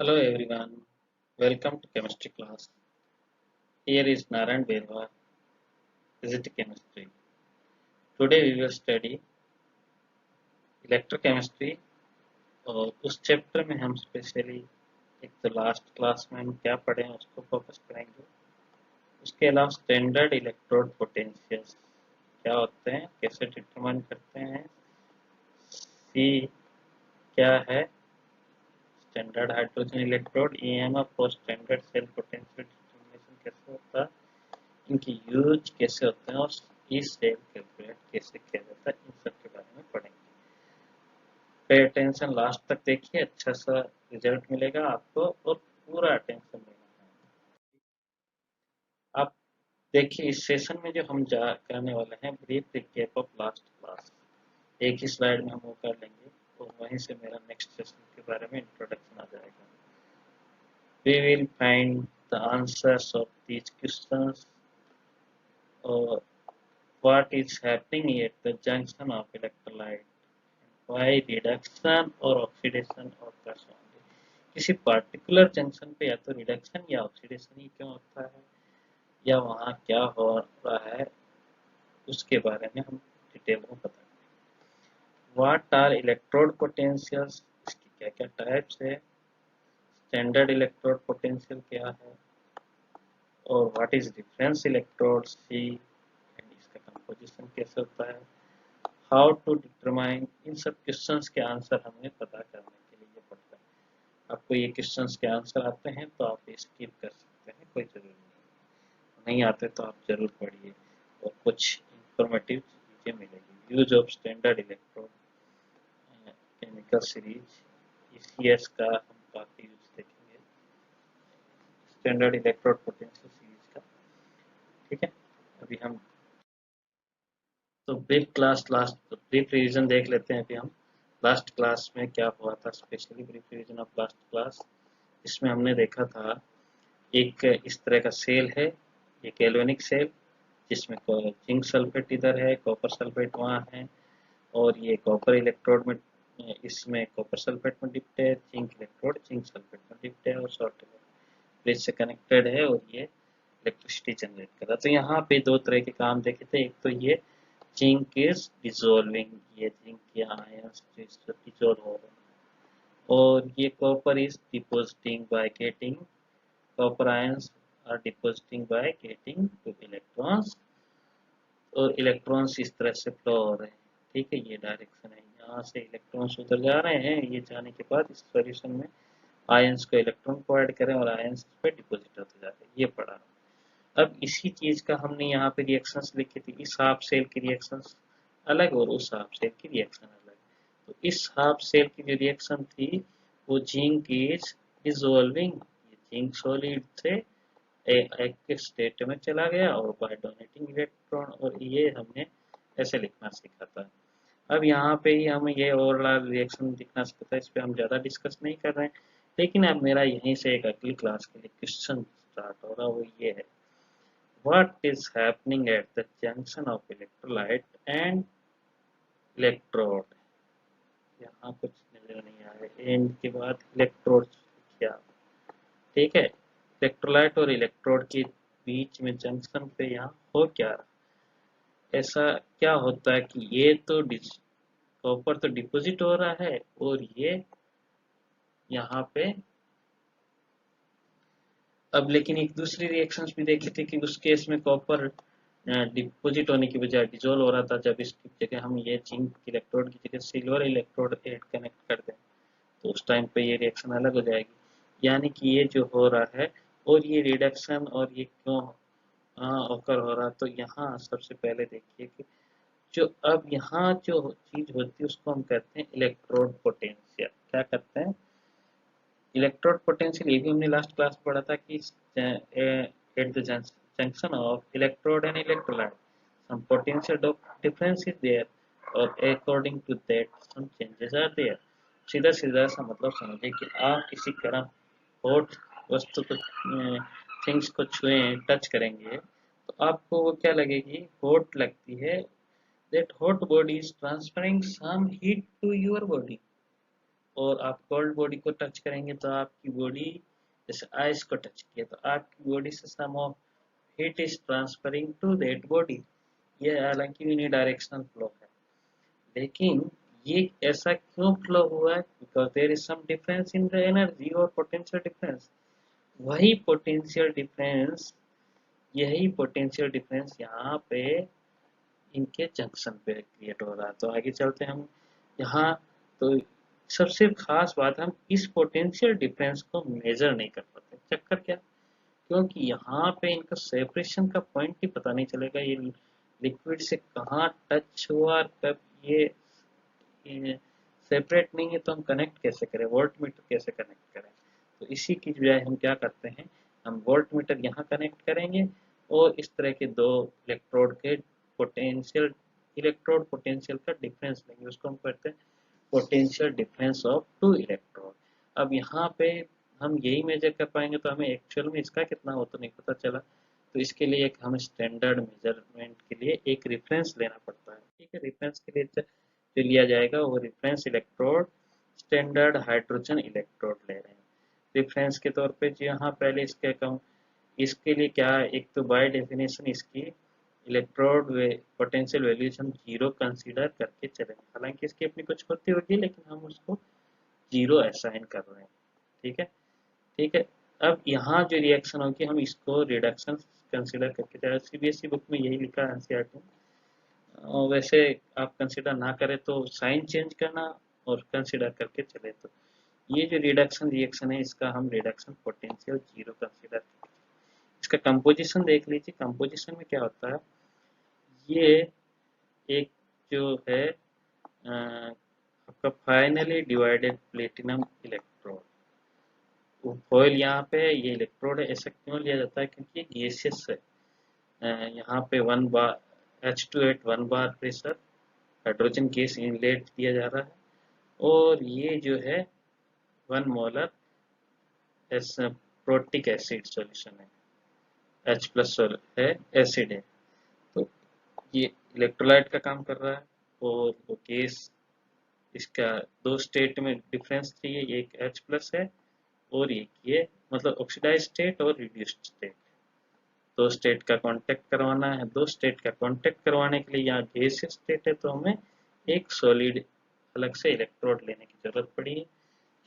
Hello everyone, welcome to chemistry class. Here is Narayan Berwa, physics chemistry. Today we will study electrochemistry और उस chapter में हम specially एक तो last class में हम क्या पढ़े हैं उसको फोकस करेंगे। उसके अलावा स्टैंडर्ड इलेक्ट्रोड पोटेंशियल्स क्या होते हैं, कैसे डिटरमाइन करते हैं, सी क्या है, स्टैंडर्ड हाइड्रोजन इलेक्ट्रोड ईएमएफ और स्टैंडर्ड सेल पोटेंशियल डिटरमिनेशन कैसे होता है, इनकी यूज कैसे होते हैं और ई सेल कैलकुलेट कैसे किया जाता है, इन सब के बारे में पढ़ेंगे। पे अटेंशन, लास्ट तक देखिए, अच्छा सा रिजल्ट मिलेगा आपको और पूरा अटेंशन देना है। आप देखिए इस सेशन में जो हम जा करने वाले हैं brief recap of last class, एक ही स्लाइड में हम वो कर लेंगे और वहीं से मेरा नेक्स्ट सेशन के बारे में इंट्रोडक्शन आ जाएगा। We will find the answers of these questions or what is happening at the junction of electrolyte, why reduction और oxidation occurs only। किसी पर्टिकुलर जंक्शन पे या तो रिडक्शन या ऑक्सीडेशन ही क्यों होता है या वहाँ क्या हो रहा है उसके बारे में हम डिटेल में बताएंगे। व्हाट आर इलेक्ट्रोड पोटेंशियल्स, इसकी क्या क्या टाइप्स है, स्टैंडर्ड इलेक्ट्रोड पोटेंशियल क्या है और what is difference electrode C and इसका कंपोजिशन कैसे होता है, हाउ टू डिटरमाइन, इन सब क्वेश्चंस के आंसर हमें पता करने के लिए ये पड़ता है। आपको ये क्वेश्चंस के आंसर आते हैं तो आप स्किप कर सकते हैं, कोई जरूरी नहीं आते तो आप जरूर पढ़िए और कुछ इंफॉर्मेटिव चीजें मिलेगी। Use of standard electrode chemical series, ECS का हम काफी यूज देखेंगे, स्टैंडर्ड इलेक्ट्रोड पोटेंशियल सीरीज का। ठीक है, अभी हम तो ब्रीफ रिवीजन देख लेते हैं। अभी हम लास्ट क्लास में क्या हुआ था, specially brief revision of last class. इसमें हमने देखा था एक इस तरह का सेल है, एक एल्वेनिक सेल जिसमें जिंक सल्फेट इधर है, कॉपर सल्फेट वहाँ है और ये कॉपर इलेक्ट्रोड में, इसमें कॉपर सल्फेट में डिप्ट है, जिंक इलेक्ट्रोड जिंक सल्फेट में डिप्ट है और शॉर्ट ब्रिज से कनेक्टेड है और ये इलेक्ट्रिसिटी जनरेट कर रहा है। तो यहाँ पे दो तरह के काम देखे थे, एक तो ये जिंक इज डिजोल्विंग, ये जिंक के आयंस डिजोल्व हो रहे हैं और ये copper is depositing by getting, copper ions are depositing by getting two electrons और इलेक्ट्रॉन्स इस तरह से फ्लो हो रहे हैं। ठीक है, ये डायरेक्शन है, यहाँ से इलेक्ट्रॉन्स उधर जा रहे हैं, ये जाने के बाद इस सॉल्यूशन में आयंस को इलेक्ट्रॉन प्रोवाइड करें और आयंस पे डिपोजिट होते जा रहे हैं, ये पढ़ा। अब इसी चीज का हमने यहाँ पे रिएक्शंस लिखी थी, इस हाफ सेल की रिएक्शंस अलग और उस हाफ सेल की रिएक्शन अलग। तो इस हाफ सेल की जो रिएक्शन थी वो जिंक इज डिसॉल्विंग, ये जिंक सॉलिड से एक्टिव स्टेट में चला गया और बाय डोनेटिंग इलेक्ट्रॉन, और ये हमने ऐसे लिखना सीखा था। अब यहाँ पे ही हमें ये ओवरऑल रिएक्शन दिखना सीखा था, इस पे हम ज्यादा डिस्कस नहीं कर रहे हैं। लेकिन अब मेरा यहीं से एक अगली क्लास के लिए क्वेश्चन स्टार्ट होगा, वो ये है, what is happening at the junction of electrolyte and electrode। यहाँ कुछ नजर नहीं आ रहा है, एंड के बाद इलेक्ट्रोड क्या, ठीक है, इलेक्ट्रोलाइट और इलेक्ट्रोड के बीच में जंक्शन पे यहाँ हो क्या रहा, ऐसा क्या होता है कि ये तो कॉपर तो डिपॉजिट हो रहा है और ये यहाँ पे अब, लेकिन एक दूसरी रिएक्शंस भी देखी थी कि उस केस में कॉपर डिपोजिट होने की बजाय डिजोल्व हो रहा था। जब इसकी जगह हम ये जिंक इलेक्ट्रोड की जगह सिल्वर इलेक्ट्रोड ऐड कनेक्ट कर दें तो उस टाइम पे ये रिएक्शन अलग हो जाएगी। यानी कि ये जो हो रहा है और ये रिडक्शन और ये क्यों ऑकर हो रहा, तो यहाँ सबसे पहले देखिए कि जो अब यहाँ जो चीज होती है उसको हम कहते हैं इलेक्ट्रोड पोटेंशियल। क्या करते हैं, इलेक्ट्रोड पोटेंशियल, ये भी हमने लास्ट क्लास में पढ़ा था कि at the junction of electrode and electrolyte some potential difference is there और according to that some changes are there। सीधा सीधा सा मतलब समझे कि आप किसी गर्म हॉट वस्तु को थिंग्स को छुएं, टच करेंगे तो आपको वो क्या लगेगी, हॉट लगती है। that hot body is transferring some heat to your body, और आप कोल्ड बॉडी को टच करेंगे तो आपकी बॉडी, जैसे आइस को टच किया तो आपकी बॉडी से some of heat is transferring to that body. ये हालांकि यूनिडायरेक्शनल फ्लो है, लेकिन ये ऐसा क्यों फ्लो हुआ है? Because there is some difference in the energy और पोटेंशियल डिफरेंस। वही पोटेंशियल डिफरेंस, यही पोटेंशियल डिफरेंस यहाँ पे इनके जंक्शन पे क्रिएट हो रहा है। तो आगे चलते हैं हम यहाँ। तो सबसे खास बात, हम इस पोटेंशियल डिफरेंस को मेजर नहीं कर पाते। चक्कर क्या? क्योंकि यहाँ पे इनका सेपरेशन का पॉइंट ही पता नहीं चलेगा, ये लिक्विड से कहाँ टच हुआ और कब ये सेपरेट नहीं है। तो हम कनेक्ट कैसे करें, वोल्ट मीटर कैसे कनेक्ट करें? तो इसी की बजाय हम क्या करते हैं, हम वोल्ट मीटर यहाँ कनेक्ट करेंगे और इस तरह के दो इलेक्ट्रोड के पोटेंशियल, इलेक्ट्रोड पोटेंशियल का डिफरेंस लेंगे, उसको हम कहते हैं potential difference of two electrode. अब यहाँ पे हम यही मेजर कर पाएंगे, तो हमें एक्चुअल में इसका कितना हो तो नहीं पता चला। तो इसके लिए एक हमें स्टैंडर्ड मेजरमेंट के लिए एक रेफरेंस लेना पड़ता है। ठीक है, रेफरेंस के लिए जो लिया जाएगा वो reference electrode, standard hydrogen electrode ले रहे हैं रेफरेंस के तौर पे। जी हाँ, पहले इसके कहूँ, इसके लिए क्या है, एक तो बाय डेफिनेशन इसकी इलेक्ट्रोड पोटेंशियल वैल्यूज हम जीरो कंसीडर करके चलेंगे। हालांकि इसकी अपनी कुछ होती होगी, लेकिन हम उसको जीरो असाइन कर रहे हैं। ठीक है, ठीक है। अब यहाँ जो रिएक्शन होगी हम इसको रिडक्शन कंसीडर करके चले। सीबीएसई बुक में यही लिखा है, एनसीईआरटी में। वैसे आप कंसीडर ना करें तो साइन चेंज करना और कंसीडर करके चले। तो ये जो रिडक्शन रिएक्शन है, इसका हम रिडक्शन पोटेंशियल जीरो कंसीडर। इसका कंपोजिशन देख लीजिए। कंपोजिशन में क्या होता है, ये एक जो है आपका finally divided platinum electrode, foil यहाँ पे ये इलेक्ट्रोड है। ऐसा क्यों लिया जाता है? क्योंकि ये गैसियस है। यहाँ पे 1 बार H2 एट 1 बार प्रेशर हाइड्रोजन गैस इनलेट दिया जा रहा है, और ये जो है 1 मोलर प्रोटिक एसिड सॉल्यूशन है, H प्लस है, एसिड है। तो ये इलेक्ट्रोलाइट का काम कर रहा है, और वो गैस, इसका दो स्टेट में डिफरेंस चाहिए, एक H प्लस है और एक ये, मतलब ऑक्सीडाइज स्टेट और रिड्यूस्ड स्टेट। दो स्टेट का कांटेक्ट करवाना है। दो स्टेट का कांटेक्ट करवाने के लिए यहाँ गैसियस स्टेट है, तो हमें एक सॉलिड अलग से इलेक्ट्रोड लेने की जरूरत पड़ी है,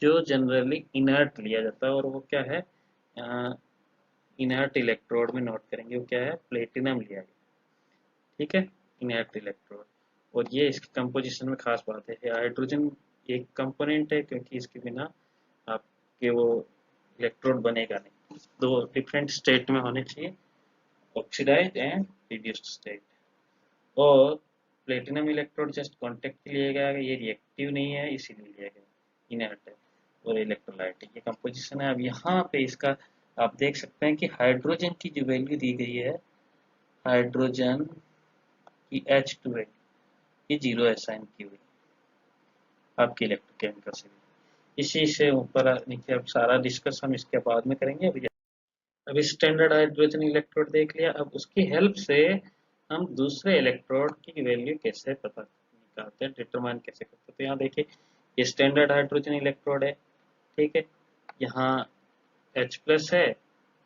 जो जनरली इनर्ट लिया जाता है। और वो क्या है, इनर्ट इलेक्ट्रोड में नोट करेंगे, वो क्या है, प्लेटिनम लिया गया। ठीक है, इनर्ट इलेक्ट्रोड। और ये इसकी कंपोजिशन में खास बात है, हाइड्रोजन एक कंपोनेंट है, क्योंकि इसके बिना आपके वो इलेक्ट्रोड बनेगा नहीं। दो डिफरेंट स्टेट में होने चाहिए, ऑक्सीडाइज्ड एंड रिड्यूस्ड स्टेट। और प्लेटिनम इलेक्ट्रोड जस्ट कॉन्टेक्ट के लिए गया, ये रिएक्टिव नहीं है इसीलिए लिया गया, इनर्ट है। और इलेक्ट्रोलाइट ये कंपोजिशन है। अब यहाँ पे इसका आप देख सकते हैं कि हाइड्रोजन की जो वैल्यू दी गई है, हाइड्रोजन की H2 है, ये जीरो असाइन की हुई आपकी इलेक्ट्रोकेमिकल से। इसी से ऊपर नीचे अब सारा डिस्कस हम इसके बाद में करेंगे। अभी स्टैंडर्ड हाइड्रोजन इलेक्ट्रोड देख लिया, अब उसकी हेल्प से हम दूसरे इलेक्ट्रोड की वैल्यू कैसे पता निकालते हैं, डिटरमाइन कैसे करते हैं। तो यहाँ देखिए, ये स्टैंडर्ड हाइड्रोजन इलेक्ट्रोड है। ठीक है, यहाँ H प्लस है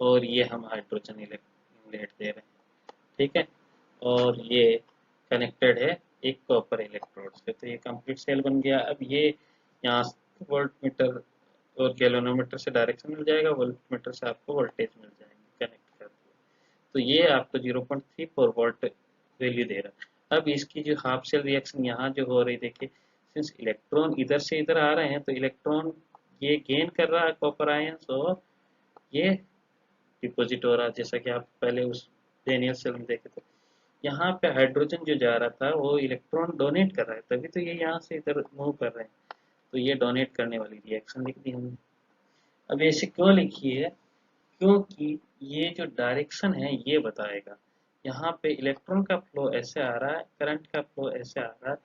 और ये हम हाइड्रोजन इनलेट दे रहे हैं। ठीक है, और ये कनेक्टेड है एक कॉपर इलेक्ट्रोड से। तो ये कंप्लीट सेल बन गया। अब ये यहाँ वोल्ट मीटर और गैल्वेनोमीटर से डायरेक्शन मिल जाएगा, वोल्ट मीटर से आपको वोल्टेज मिल जाएंगे कनेक्ट कर दिया। तो ये आपको 0.34 वोल्ट वैल्यू दे रहा है। अब इसकी जो हाफ सेल रिएक्शन यहाँ जो हो रही, देखिए, सिंस इलेक्ट्रॉन इधर से इधर आ रहे हैं, तो इलेक्ट्रॉन ये गेन कर रहा है कॉपर आयंस, और ये डिपोजिट हो रहा है, जैसा कि आप पहले उस डेनियल सेल में देखे थे। यहाँ पे हाइड्रोजन जो जा रहा था वो इलेक्ट्रॉन डोनेट कर रहा है, तभी तो ये यहाँ से इधर मूव कर रहे हैं। तो ये डोनेट करने वाली रिएक्शन लिख दी हमने। अब ऐसे क्यों लिखी है? क्योंकि ये जो डायरेक्शन है ये बताएगा। यहाँ पे इलेक्ट्रॉन का फ्लो ऐसे आ रहा है, करंट का फ्लो ऐसे आ रहा है,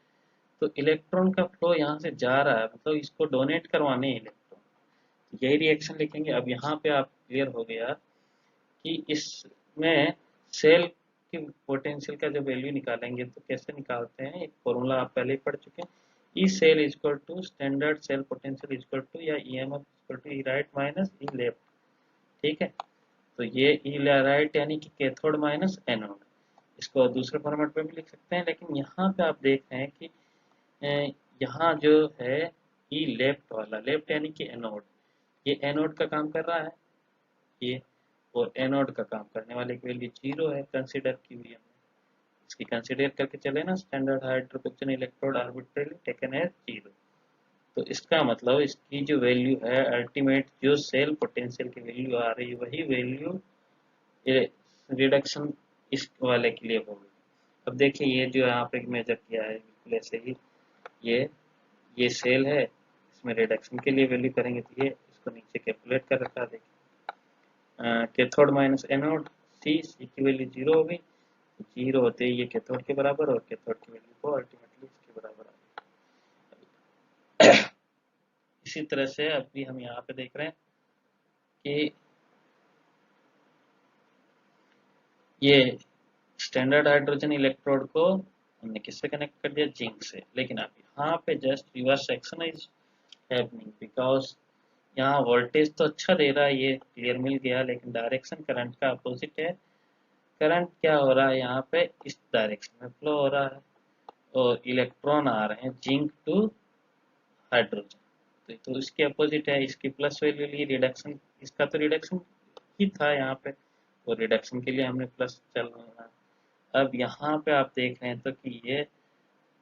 तो इलेक्ट्रॉन का फ्लो यहाँ से जा रहा है, मतलब इसको डोनेट करवाने इलेक्ट्रॉन, यही रिएक्शन लिखेंगे। अब यहाँ पे आप क्लियर हो गया कि इसमें सेल की पोटेंशियल का जो वैल्यू निकालेंगे तो कैसे निकालते हैं, एक फॉर्मूला आप पहले ही पढ़ चुके हैं। E cell equal to standard cell potential equal to या EMF equal to E right minus E left. ठीक है, तो ये ई राइट यानी कि कैथोड माइनस एनोड। इसको दूसरे फॉर्मेट में भी लिख सकते हैं, लेकिन यहाँ पे आप देख रहे हैं कि यहाँ जो है ई लेफ्ट वाला, लेफ्ट यानी कि एनोड, ये एनोड का काम कर रहा है ये, और एनोड का काम करने वाले की वैल्यू 0 है, कंसीडर की हुई हमने, इसकी कंसीडर करके चले ना, standard hydrogen electrode arbitrarily taken as 0। तो इसका मतलब इसकी जो वैल्यू है अल्टीमेट जो सेल पोटेंशियल की वैल्यू आ रही है वही वैल्यू रिडक्शन इस वाले के लिए होगी। अब देखिए ये जो यहाँ पे मेजर किया है बिल्कुल ऐसे ही, ये सेल है, इसमें रिडक्शन के लिए वैल्यू करेंगे तो ये इसको नीचे कैलकुलेट कर रखा है। देखिए कैथोड माइनस एनोड, सी की वैल्यू 0 होगी, 0 होते ही ये कैथोड के बराबर और कैथोड की वैल्यू को अल्टीमेटली इसके बराबर आ गई। इसी तरह से अभी हम यहाँ पे देख रहे हैं कि ये स्टैंडर्ड हाइड्रोजन इलेक्ट्रोड को हमने किससे कनेक्ट कर दिया, जिंक से, लेकिन अब यहाँ पे just reverse action is happening because यहाँ वोल्टेज तो अच्छा दे रहा है, ये क्लियर मिल गया, लेकिन डायरेक्शन करंट का अपोजिट है। करंट क्या हो रहा है यहाँ पे, इस डायरेक्शन में फ्लो हो रहा है और इलेक्ट्रॉन आ रहे हैं जिंक टू हाइड्रोजन, तो इसके अपोजिट है, इसकी प्लस वैल्यू ली, रिडक्शन, इसका तो रिडक्शन ही था यहाँ पे, और रिडक्शन के लिए हमने प्लस चल रहा है। अब यहाँ पे आप देख रहे हैं तो कि ये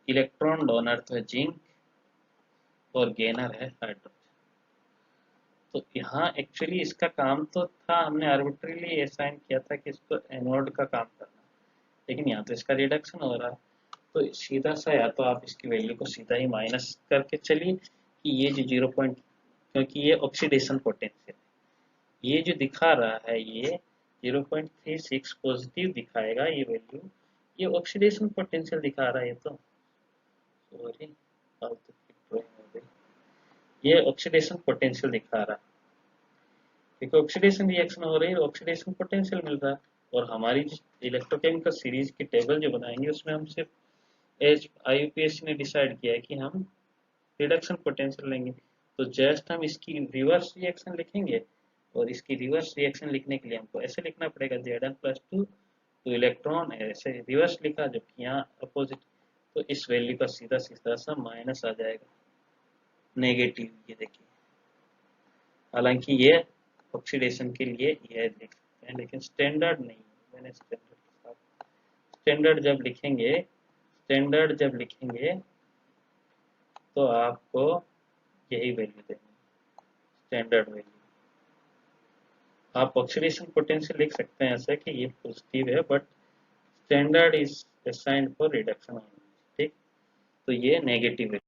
इलेक्ट्रॉन डोनर तो है जिंक और गेनर है हाइड्रोजन। तो यहाँ एक्चुअली इसका काम तो था, हमने आर्बिट्रीली असाइन किया था कि इसको एनोड का काम करना, लेकिन यहाँ तो इसका रिडक्शन हो रहा है। तो सीधा सा या तो आप इसकी वैल्यू को सीधा ही माइनस करके चलिए कि ये जो 0 पॉइंट, क्योंकि ये ऑक्सीडेशन पोटेंशियल, ये जो दिखा रहा है ये 0.36 पॉजिटिव दिखाएगा ये वैल्यू, ये ऑक्सीडेशन पोटेंशियल दिखा रहा है, ये तो सॉरी फालतू की ड्राइंग हो गई, ये ऑक्सीडेशन पोटेंशियल दिखा रहा है, क्योंकि ऑक्सीडेशन रिएक्शन हो रही है, ऑक्सीडेशन पोटेंशियल मिल रहा है। और हमारी इलेक्ट्रोकेमिकल सीरीज की टेबल जो बनाएंगे उसमें हम सिर्फ एज आईयूपीएससी ने डिसाइड किया है कि हम रिडक्शन पोटेंशियल लेंगे, तो जस्ट हम इसकी रिवर्स रिएक्शन लिखेंगे, और इसकी रिवर्स रिएक्शन लिखने के लिए हमको ऐसे लिखना पड़ेगा Zn+2 तो इलेक्ट्रॉन ऐसे रिवर्स लिखा, जबकि यहाँ अपोजिट, तो इस वैल्यू का सीधा सीधा सा माइनस आ जाएगा, नेगेटिव, ये देखिए, हालांकि ये ऑक्सीडेशन के लिए ये देख सकते हैं, लेकिन स्टैंडर्ड नहीं, मैंने स्टैंडर्ड जब लिखेंगे तो आपको यही वैल्यू देंगे, स्टैंडर्ड वैल्यू। आप ऑक्सीडेशन पोटेंशियल लिख सकते हैं ऐसे कि ये पॉजिटिव है, but standard is assigned for reduction only, ठीक, तो ये नेगेटिव है।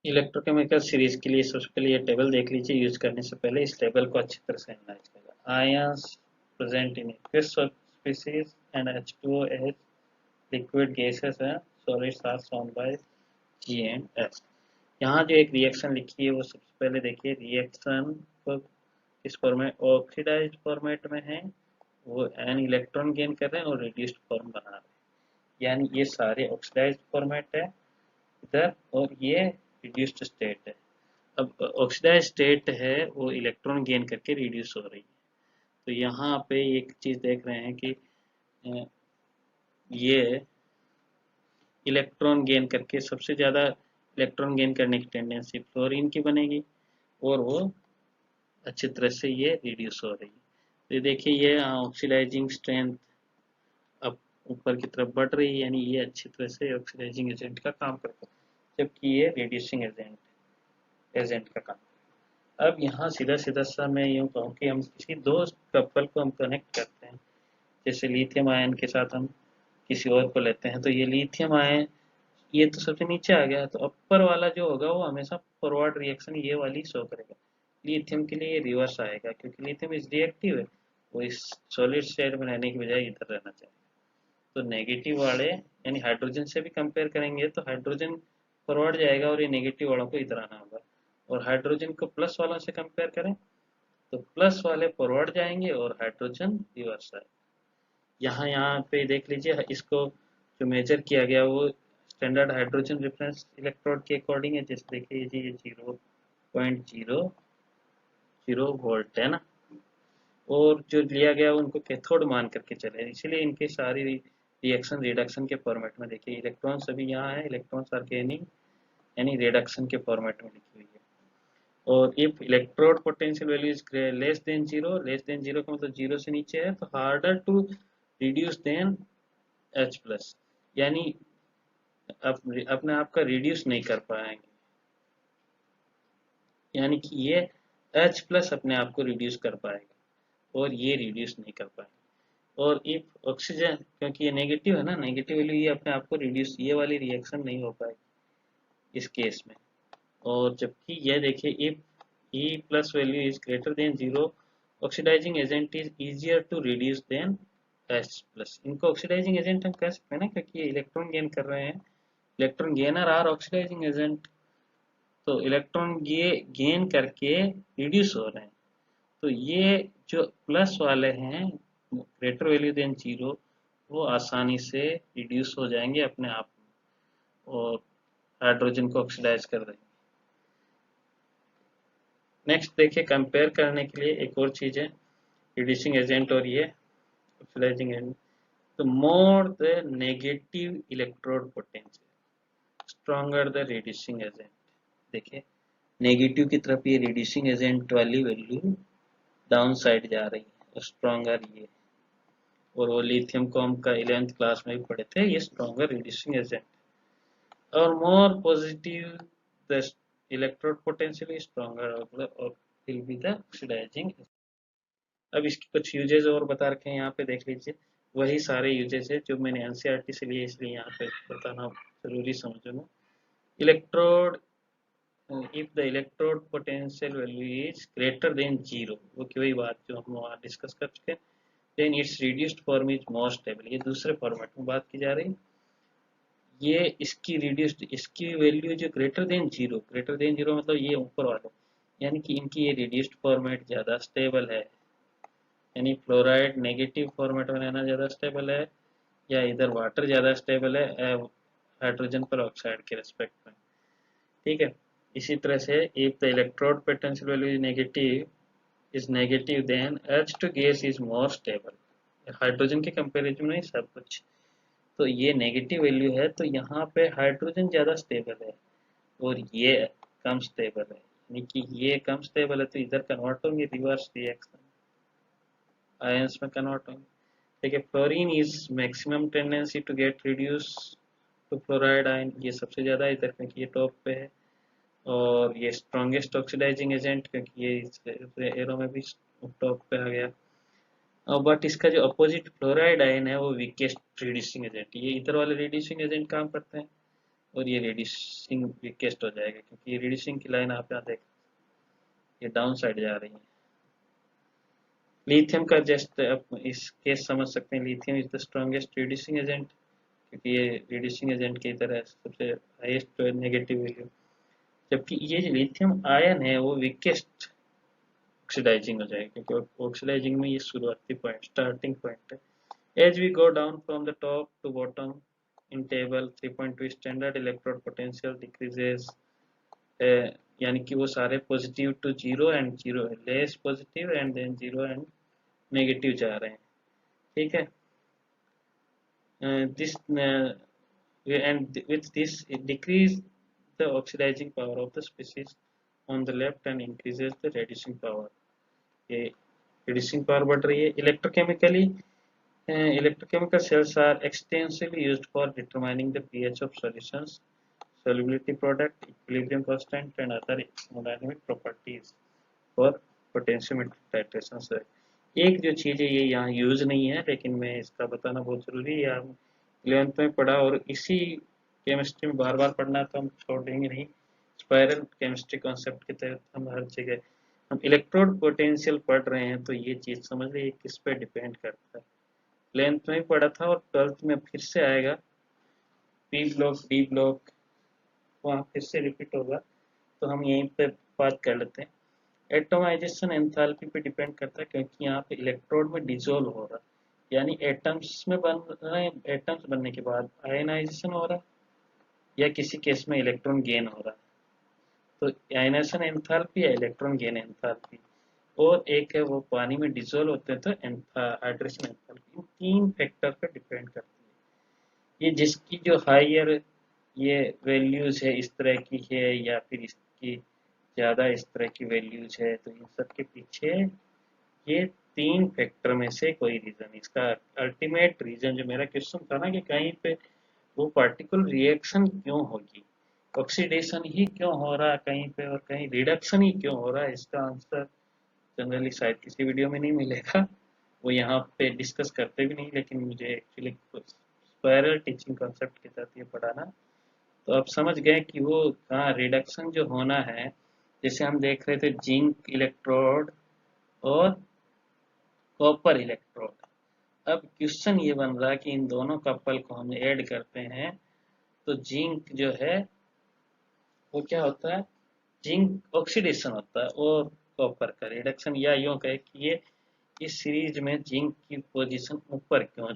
इलेक्ट्रोकेमिकल सीरीज के लिए सबसे पहले ये टेबल देख लीजिए, यूज करने से पहले इस टेबल को अच्छी तरह से एनालाइज करेगा। Ions present in aqueous species and H2O as liquid gases है, solids are shown by G and S। यहाँ जो एक रिएक्शन लिखी है वो सबसे पहले देखिए, रिएक्शन को किस फॉर्मेट, ऑक्सीडाइज्ड फॉर्मेट में है, वो एन इलेक्ट्रॉन गेन कर रहे हैं और रिड्यूस्ड फॉर्म बना रहे हैं, यानी ये सारे ऑक्सीडाइज्ड फॉर्मेट है इधर, और ये रिड्यूस्ड स्टेट है। अब ऑक्सीडाइज्ड स्टेट है वो इलेक्ट्रॉन गेन करके रिड्यूस हो रही है, तो यहाँ पे एक चीज देख रहे हैं कि ये इलेक्ट्रॉन गेन करके, सबसे ज्यादा इलेक्ट्रॉन गेन करने की टेंडेंसी फ्लोरीन की बनेगी, और वो अच्छी तरह से ये रिड्यूस हो रही है। तो ये देखिए ये ऑक्सीडाइजिंग स्ट्रेंथ अब ऊपर की तरफ बढ़ रही है, यानी ये अच्छी तरह से ऑक्सीडाइजिंग एजेंट का काम करता है, जबकि ये रिड्यूसिंग एजेंट का काम। अब यहाँ सीधा सीधा सा मैं यूँ कहूँ कि हम किसी दो कपल को हम कनेक्ट करते हैं, जैसे लिथियम आयन के साथ हम किसी और को लेते हैं, तो ये लिथियम आयन ये तो सबसे नीचे आ गया, तो अपर वाला जो होगा वो हमेशा फॉरवर्ड रिएक्शन ये वाली शो करेगा, लिथियम के लिए ये रिवर्स आएगा, क्योंकि लिथियम इज रिएक्टिव है, वो इस सॉलिड स्टेट में रहने की बजाय इधर रहना चाहिए। तो नेगेटिव वाले यानी हाइड्रोजन से भी कंपेयर करेंगे तो हाइड्रोजन फॉरवर्ड जाएगा और ये नेगेटिव वालों को इधर आना होगा, और हाइड्रोजन को प्लस वालों से कंपेयर करें तो प्लस वाले फॉरवर्ड जाएंगे और हाइड्रोजन रिवर्स आएगा। यहाँ पे देख लीजिए, इसको जो मेजर किया गया वो स्टैंडर्ड हाइड्रोजन रेफरेंस इलेक्ट्रोड के अकॉर्डिंग है। जैसे देखिए जी, ये 0.00 वोल्ट है ना, और जो लिया गया उनको कैथोड मान करके चले, इसीलिए इनके सारी रिएक्शन रिडक्शन के फॉर्मेट में देखिए, इलेक्ट्रॉन सभी यहाँ है, इलेक्ट्रॉन्स आर गेनिंग यानी रिडक्शन के फॉर्मेट में लिखी हुई है। और if electrode potential value is less than zero, less than zero का मतलब जीरो से नीचे है, तो harder to reduce than H plus, यानी अपने आप का रिड्यूस नहीं कर पाएंगे, यानी कि ये H प्लस अपने आप को रिड्यूस कर पाएगा और ये रिड्यूस नहीं कर पाएगा। और इफ ऑक्सीजन, क्योंकि ये नेगेटिव है ना, नेगेटिव वैल्यू, ये अपने आप को रिड्यूस, ये वाली रिएक्शन नहीं हो पाएगी इस केस में। और जबकि ये देखिए, if E plus value is greater than zero, oxidising agent is easier to reduce than H plus. इनको ऑक्सीडाइजिंग एजेंट हम कह सकते हैं ना, क्योंकि ये इलेक्ट्रॉन गेन कर रहे हैं, electron gainer are oxidising agent, तो इलेक्ट्रॉन ये गेन करके रिड्यूस हो रहे हैं। तो ये जो प्लस वाले हैं ग्रेटर वैल्यू देन जीरो, वो आसानी से रिड्यूस हो जाएंगे अपने आप में और हाइड्रोजन को ऑक्सीडाइज कर देंगे। नेक्स्ट देखिए, कंपेयर करने के लिए एक और चीज है, रिड्यूसिंग एजेंट और ये ऑक्सीडाइजिंग एजेंट। तो more the negative electrode potential stronger the reducing agent. देखिए, नेगेटिव की तरफ ये रिड्यूसिंग एजेंट वाली वैल्यू डाउन साइड जा रही है और स्ट्रॉन्गर ये, और वो लिथियम को हम का 11th क्लास में भी पढ़े थे, ये स्ट्रॉन्गर रिड्यूसिंग एजेंट। और more positive the electrode potential stronger और विल बी द ऑक्सीडाइजिंग। अब इसकी कुछ यूजेज और बता रखे हैं यहाँ पे, देख लीजिए, वही सारे यूजेज है जो मैंने एनसीईआरटी से लिए, इसलिए यहाँ पे बताना जरूरी समझूंगा। Electrode, if the electrode potential value is greater than zero, वो की वही बात जो हम वहाँ डिस्कस कर चुके हैं, then its reduced form is more stable। ये दूसरे फॉर्मेट में बात की जा रही है। ये इसकी रिड्यूस्ड, इसकी वैल्यू जो greater than zero, greater than zero मतलब ये ऊपर वाले, यानी कि इनकी ये रिड्यूस्ड फॉर्मेट ज़्यादा स्टेबल है, यानी फ्लोराइड नेगेटिव फॉर्मेट में रहना ज़्यादा स्टेबल है, या इधर वाटर ज़्यादा स्टेबल है हाइड्रोजन पर ऑक्साइड के रेस्पेक्ट में। ठीक है, इसी तरह से if the electrode potential value is negative then H2 gas is more stable. Hydrogen के कंपैरिजन में सब कुछ, तो ये नेगेटिव वैल्यू है, तो यहाँ पे हाइड्रोजन ज़्यादा स्टेबल है और ये कम स्टेबल है, यानी कि ये कम स्टेबल है, तो इधर कन्वर्ट होंगे, रिवर्स रिएक्शन आयंस में कन्वर्ट होंगे। देखिए, fluorine is maximum tendency to get reduce to fluoride ion, ये सबसे ज़्यादा इधर, क्योंकि ये टॉप पे है, और ये स्ट्रॉन्गेस्ट ऑक्सीडाइजिंग एजेंट, क्योंकि ये एरो में भी टॉप पे आ गया। बट इसका जो अपोजिट फ्लोराइड आयन है वो वीकेस्ट रिड्यूसिंग एजेंट, ये इधर वाले रिड्यूसिंग एजेंट काम करते हैं और ये रिड्यूसिंग वीकेस्ट हो जाएगा, क्योंकि ये रिड्यूसिंग की लाइन आप यहाँ देख, ये डाउन साइड जा रही है। लिथियम का जस्ट इस केस समझ सकते हैं, lithium is the strongest reducing agent, क्योंकि ये रिड्यूसिंग एजेंट की तरह सबसे हाईएस्ट नेगेटिव वैल्यू, जबकि ये जो लिथियम आयन है वो वीकेस्ट ऑक्सीडाइजिंग हो जाएगी, क्योंकि ऑक्सीडाइजिंग में ये शुरुआती पॉइंट, स्टार्टिंग पॉइंट है। As we go down from the top to bottom in table 3.2 standard electrode potential decreases, यानी कि वो सारे positive to zero and zero, less positive and then zero and negative जा रहे हैं। ठीक है, this and with this it decrease the oxidizing power of the species on the left and increases the reducing power। ये reducing power बढ़ रही है। Electrochemical cells are extensively used for determining the pH of solutions, solubility product, equilibrium constant and other thermodynamic properties for potentiometer titration से। एक जो चीज़ है ये यहाँ यूज नहीं है, लेकिन मैं इसका बताना बहुत जरूरी है, हम 11th में पढ़ा और इसी केमिस्ट्री में बार बार पढ़ना, तो हम छोड़ देंगे नहीं। स्पाइरल केमिस्ट्री कॉन्सेप्ट के तहत हम हर जगह हम इलेक्ट्रोड पोटेंशियल पढ़ रहे हैं, तो ये चीज़ समझ लीजिए किस पे डिपेंड करता है। 11th में भी पढ़ा था और 12th में फिर से आएगा, पी ब्लॉक डी ब्लॉक वहाँ फिर से रिपीट होगा, तो हम यहीं पे बात कर लेते हैं। एटमाइजेशन एंथैल्पी पे डिपेंड करता है, क्योंकि यहाँ पे इलेक्ट्रोड में डिसॉल्व हो रहा है, यानी एटम्स में बन रहे हैं, एटम्स बनने के बाद आयनाइजेशन हो रहा है, या किसी केस में इलेक्ट्रॉन गेन हो रहा है। तो आयनाइजेशन एंथैल्पी या इलेक्ट्रॉन गेन एंथैल्पी, और एक है वो पानी में डिसॉल्व होते हैं तो हाइड्रेशन एंथैल्पी। इन 3 फैक्टर पर डिपेंड करती है। ये जिसकी जो हायर ये वैल्यूज है इस तरह की है, या फिर इसकी ज़्यादा इस तरह की वैल्यूज है, तो इन सब के पीछे ये 3 फैक्टर में से कोई रीज़न, इसका अल्टीमेट रीज़न जो मेरा क्वेश्चन था ना कि कहीं पे वो पार्टिकुलर रिएक्शन क्यों होगी, ऑक्सीडेशन ही क्यों हो रहा है कहीं पे और कहीं रिडक्शन ही क्यों हो रहा है, इसका आंसर जनरली शायद किसी वीडियो में नहीं मिलेगा, वो यहाँ पे डिस्कस करते भी नहीं। लेकिन मुझे एक्चुअली स्पायरल टीचिंग कॉन्सेप्ट के तहत ये पढ़ाना, तो आप समझ गए कि वो कहाँ रिडक्शन जो होना है। जैसे हम देख रहे थे जिंक इलेक्ट्रोड और कॉपर इलेक्ट्रोड, अब क्वेश्चन ये बन रहा है कि इन दोनों कपल को हम ऐड करते हैं तो जिंक जो है वो क्या होता है, जिंक ऑक्सीडेशन होता है और कॉपर का रिडक्शन, या यूं कहे कि ये इस सीरीज में जिंक की पोजीशन ऊपर क्यों,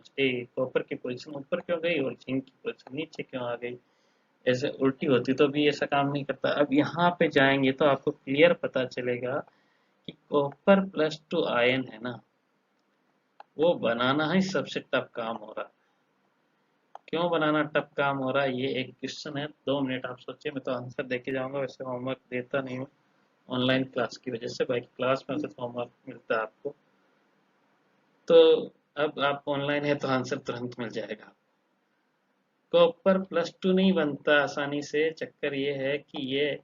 कॉपर की पोजीशन ऊपर क्यों गई और जिंक की पोजीशन नीचे क्यों आ गई। ऐसे उल्टी होती तो भी ऐसा काम नहीं करता। अब यहाँ पे जाएंगे तो आपको क्लियर पता चलेगा कि कॉपर +2 आयन है ना, वो बनाना ही सबसे टफ काम हो रहा है। क्यों बनाना टफ काम हो रहा है, ये एक क्वेश्चन है। 2 मिनट आप सोचिए, मैं तो आंसर देके जाऊंगा। वैसे होमवर्क देता नहीं हूँ ऑनलाइन क्लास की वजह से, बाकी क्लास में सिर्फ होमवर्क मिलता है आपको, तो अब आप ऑनलाइन है तो आंसर तुरंत मिल जाएगा। कॉपर +2 नहीं बनता आसानी से, चक्कर ये है कि ये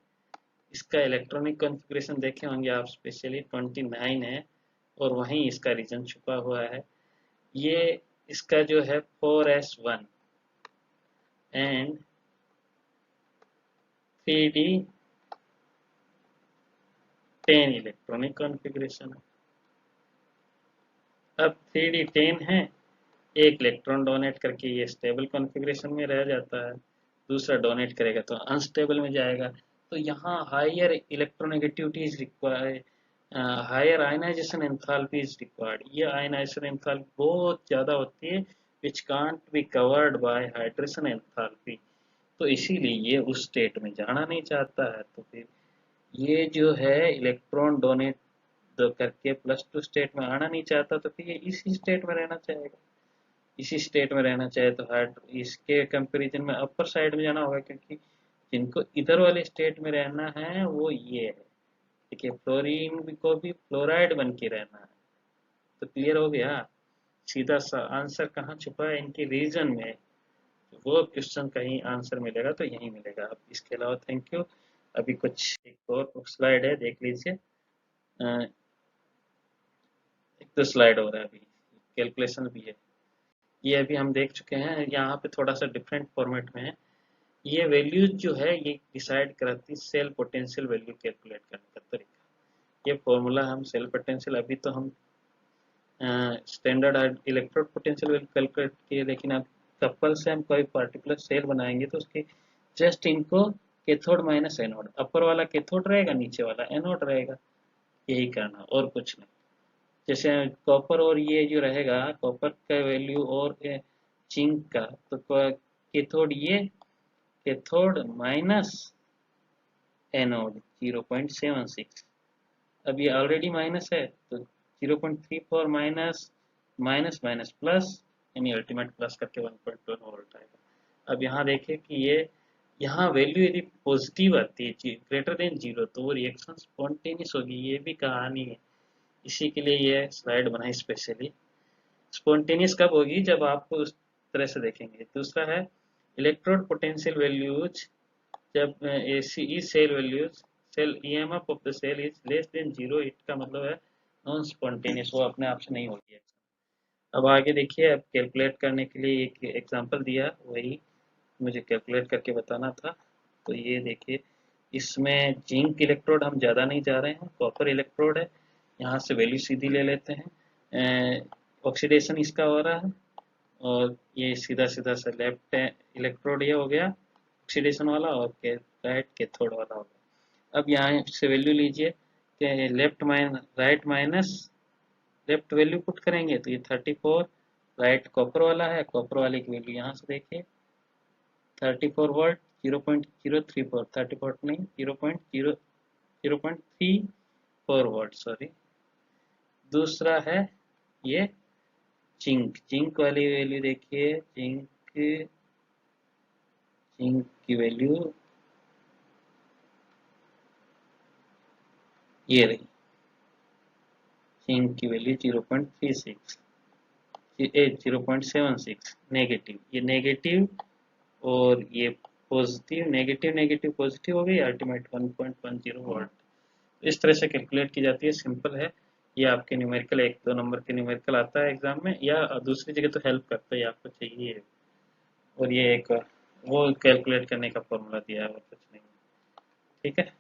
इसका इलेक्ट्रॉनिक कॉन्फ़िगरेशन देखे होंगे आप, स्पेशली 29 है और वहीं इसका रीजन छुपा हुआ है। ये इसका जो है 4s1 and 3d10 electronic configuration है। अब 3d10 है, एक इलेक्ट्रॉन डोनेट करके ये स्टेबल कॉन्फ़िगरेशन में रह जाता है, दूसरा डोनेट करेगा तो अनस्टेबल में जाएगा। तो यहाँ higher electronegativity is required, higher ionisation enthalpy is required. ये आयनाइजेशन एंथैल्पी बहुत ज़्यादा होती है which can't be covered by hydration enthalpy, तो इसीलिए ये उस स्टेट में जाना नहीं चाहता है। तो फिर ये जो है इलेक्ट्रॉन डोनेट करके +2 स्टेट में आना नहीं चाहता, तो फिर ये इसी स्टेट में रहना चाहेगा। इसी स्टेट में रहना चाहे तो हार्ड इसके कंपैरिजन में अपर साइड में जाना होगा, क्योंकि जिनको इधर वाले स्टेट में रहना है वो ये है। देखिए फ्लोरीन को भी फ्लोराइड बन के रहना है। तो क्लियर हो गया, सीधा सा आंसर कहाँ छुपा है, इनके रीजन में। वो क्वेश्चन कहीं आंसर मिलेगा तो यहीं मिलेगा। अब इसके अलावा थैंक यू। अभी कुछ एक और स्लाइड है, देख लीजिए। एक तो स्लाइड हो रहा है, अभी कैलकुलेशन भी है। ये अभी हम देख चुके हैं, यहाँ पे थोड़ा सा डिफरेंट फॉर्मेट में है। ये वैल्यूज जो है ये डिसाइड कराती है सेल पोटेंशियल वैल्यू कैलकुलेट करने का तरीका। ये फॉर्मूला हम सेल पोटेंशियल, अभी तो हम standard electrode potential value calculate किए, लेकिन अब कपल से हम कोई पार्टिकुलर सेल बनाएंगे तो उसके जस्ट इनको कैथोड माइनस एनोड, अपर वाला कैथोड रहेगा, नीचे वाला एनोड रहेगा, यही करना और कुछ नहीं। जैसे कॉपर और ये जो रहेगा कॉपर का वैल्यू और जिंक का, तो कैथोड ये कैथोड माइनस एनोड 0.76। अब ये ऑलरेडी माइनस है तो 0.34 माइनस माइनस माइनस प्लस, यानी अल्टीमेट प्लस करके 1.1 वोल्ट आएगा। अब यहाँ देखें कि ये यहाँ वैल्यू यदि पॉजिटिव आती है ग्रेटर देन 0 तो वो रिएक्शन स्पॉन्टेनियस होगी, ये भी कहानी है। इसी के लिए ये स्लाइड बनाई स्पेशली। स्पॉन्टेनियस कब होगी, जब आप उस तरह से देखेंगे। दूसरा है इलेक्ट्रोड पोटेंशियल वैल्यूज, जब एसी cell values, cell EMF of the cell is less than 0, इसका मतलब है नॉन स्पॉन्टेनियस, वो अपने आप से नहीं होगी। अब आगे देखिए, अब कैलकुलेट करने के लिए एक एग्जांपल दिया, वही मुझे कैलकुलेट करके बताना था। तो ये देखिए, इसमें जिंक इलेक्ट्रोड हम ज़्यादा नहीं जा रहे हैं, कॉपर इलेक्ट्रोड है, यहाँ से वैल्यू सीधी ले लेते हैं। ऑक्सीडेशन इसका हो रहा है और ये सीधा सीधा से लेफ्ट इलेक्ट्रोड ये हो गया ऑक्सीडेशन वाला, और राइट कैथोड वाला हो गया। अब यहाँ से वैल्यू लीजिए कि right minus left value put करेंगे तो ये 34, राइट कॉपर वाला है, कॉपर वाले की वैल्यू यहाँ से देखिए 34 वोल्ट 0.034, 30 वाट नहीं, 0.34 वाट, सॉरी। दूसरा है ये जिंक वाली वैल्यू देखिए, जिंक की वैल्यू ये रही, जिंक की वैल्यू 0.36, 0.76 नेगेटिव, ये नेगेटिव और ये पॉजिटिव, नेगेटिव पॉजिटिव हो गई, अल्टीमेट 1.10 वाट। इस तरह से कैलकुलेट की जाती है, सिंपल है। ये आपके न्यूमेरिकल 1-2 नंबर के न्यूमेरिकल आता है एग्जाम में, या दूसरी जगह तो हेल्प करता है, आपको चाहिए। और ये एक वो कैलकुलेट करने का फॉर्मूला दिया है और कुछ नहीं, ठीक है।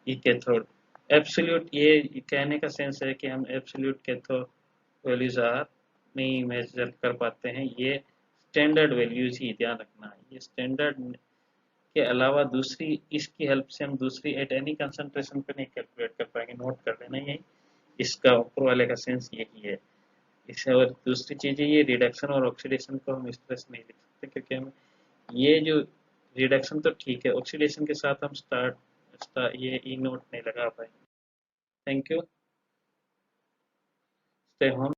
ये कैथोड एब्सोल्यूट, ये कहने का सेंस है कि हम एब्सोल्यूट कैथोड वैल्यूज आर नहीं मेजर कर पाते हैं, ये स्टैंडर्ड वैल्यूज ही ध्यान रखना है। ये स्टैंडर्ड के अलावा दूसरी, इसकी हेल्प से हम दूसरी एट एनी कंसंट्रेशन पे नहीं कैलकुलेट कर पाएंगे, नोट कर लेना यही, इसका ऊपर वाले का सेंस यही है। इसे और दूसरी चीज़ ये रिडक्शन और ऑक्सीडेशन को हम इस तरह से नहीं लिख सकते, क्योंकि हम ये जो रिडक्शन तो ठीक है, ऑक्सीडेशन के साथ हम ये ई नोट नहीं लगा पाएंगे। Thank you, stay home.